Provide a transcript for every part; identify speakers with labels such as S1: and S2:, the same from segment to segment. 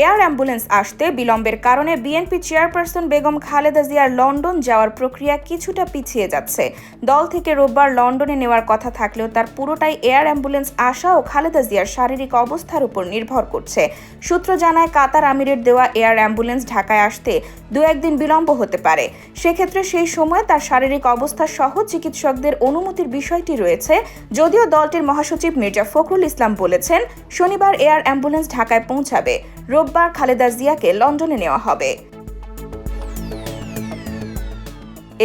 S1: Air ambulance আসতে বিলম্বের কারণে BNP chairperson Begum Khaleda জিয়ার লন্ডন যাওয়ার প্রক্রিয়া কিছুটা পিছিয়ে যাচ্ছে। দল থেকে রোববার লন্ডনে নেওয়ার কথা থাকলেও তার পুরোটাই এয়ার অ্যাম্বুলেন্স আসা ও খালেদা জিয়ার শারীরিক অবস্থার উপর নির্ভর করছে। সূত্র জানায়, কাতার আমিরের দেওয়া এয়ার অ্যাম্বুলেন্স ঢাকায় আসতে 2-1 দিন বিলম্ব হতে পারে। সেক্ষেত্রে সেই সময় তার শারীরিক অবস্থা সহ চিকিৎসকদের অনুমতির বিষয়টি রয়েছে। যদিও দলটির মহাসচিব মির্জা ফখরুল ইসলাম বলেছেন, শনিবার এয়ার অ্যাম্বুলেন্স ঢাকায় পৌঁছাবে। রোববার খালেদা জিয়াকে লন্ডনে নেওয়া হবে।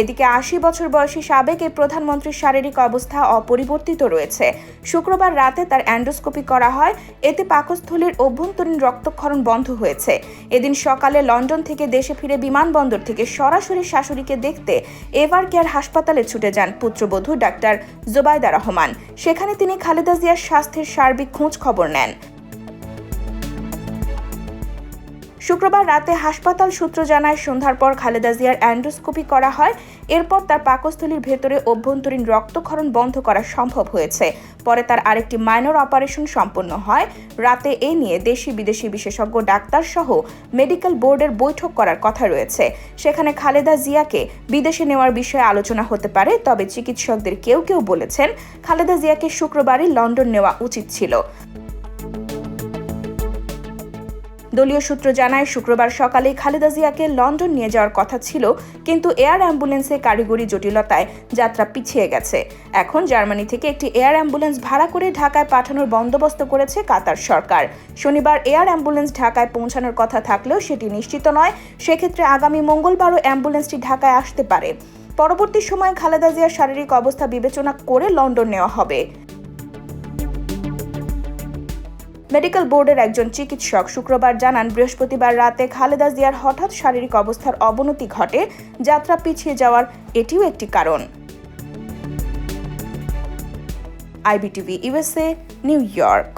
S1: এদিকে 80 বছর বয়সী সাবেক এই প্রধানমন্ত্রীর শারীরিক অবস্থা অপরিবর্তিত রয়েছে। শুক্রবার রাতে তার অ্যান্ডোস্কোপি করা হয়, এতে পাকস্থলীর অভ্যন্তরীণ রক্তক্ষরণ বন্ধ হয়েছে। এদিন সকালে লন্ডন থেকে দেশে ফিরে বিমানবন্দর থেকে সরাসরি শাশুড়িকে দেখতে এভার কেয়ার হাসপাতালে ছুটে যান পুত্রবধূ ডাক্তার জোবাইদা রহমান। সেখানে তিনি খালেদা জিয়ার স্বাস্থ্যের সার্বিক খোঁজ খবর নেন। শুক্রবার রাতে হাসপাতাল সূত্র জানায়, সন্ধ্যার পর খালেদা জিয়ার অ্যান্ডোস্কোপি করা হয়। এরপর তার পাকস্থলীর ভেতরে অভ্যন্তরীণ রক্তক্ষরণ বন্ধ করা সম্ভব হয়েছে। পরে তার আরেকটি মাইনর অপারেশন সম্পন্ন হয়। রাতে এ নিয়ে দেশি বিদেশি বিশেষজ্ঞ ডাক্তার সহ মেডিকেল বোর্ডের বৈঠক করার কথা রয়েছে। সেখানে খালেদা জিয়াকে বিদেশে নেওয়ার বিষয়ে আলোচনা হতে পারে। তবে চিকিৎসকদের কেউ কেউ বলেছেন, খালেদা জিয়াকে শুক্রবারই লন্ডন নেওয়া উচিত ছিল। দলীয় সূত্র জানায়, শুক্রবার সকালে খালেদা জিয়াকে লন্ডন নিয়ে যাওয়ার কথা ছিল, কিন্তু এয়ার অ্যাম্বুলেন্সে কারিগরি জটিলতায় যাত্রা পিছিয়ে গেছে। এখন জার্মানি থেকে একটি এয়ার অ্যাম্বুলেন্স ভাড়া করে ঢাকায় পাঠানোর বন্দোবস্ত করেছে কাতার সরকার। শনিবার এয়ার অ্যাম্বুলেন্স ঢাকায় পৌঁছানোর কথা থাকলেও সেটি নিশ্চিত নয়। সেক্ষেত্রে আগামী মঙ্গলবারও অ্যাম্বুলেন্সটি ঢাকায় আসতে পারে। পরবর্তী সময়ে খালেদা জিয়ার শারীরিক অবস্থা বিবেচনা করে লন্ডন নেওয়া হবে। মেডিকেল বোর্ডের একজন চিকিৎসক শুক্রবার জানান, বৃহস্পতিবার রাতে খালেদা জিয়ার হঠাৎ শারীরিক অবস্থার অবনতি ঘটে। যাত্রা পিছিয়ে যাওয়ার এটিও একটি কারণ। IBTV USA, new York.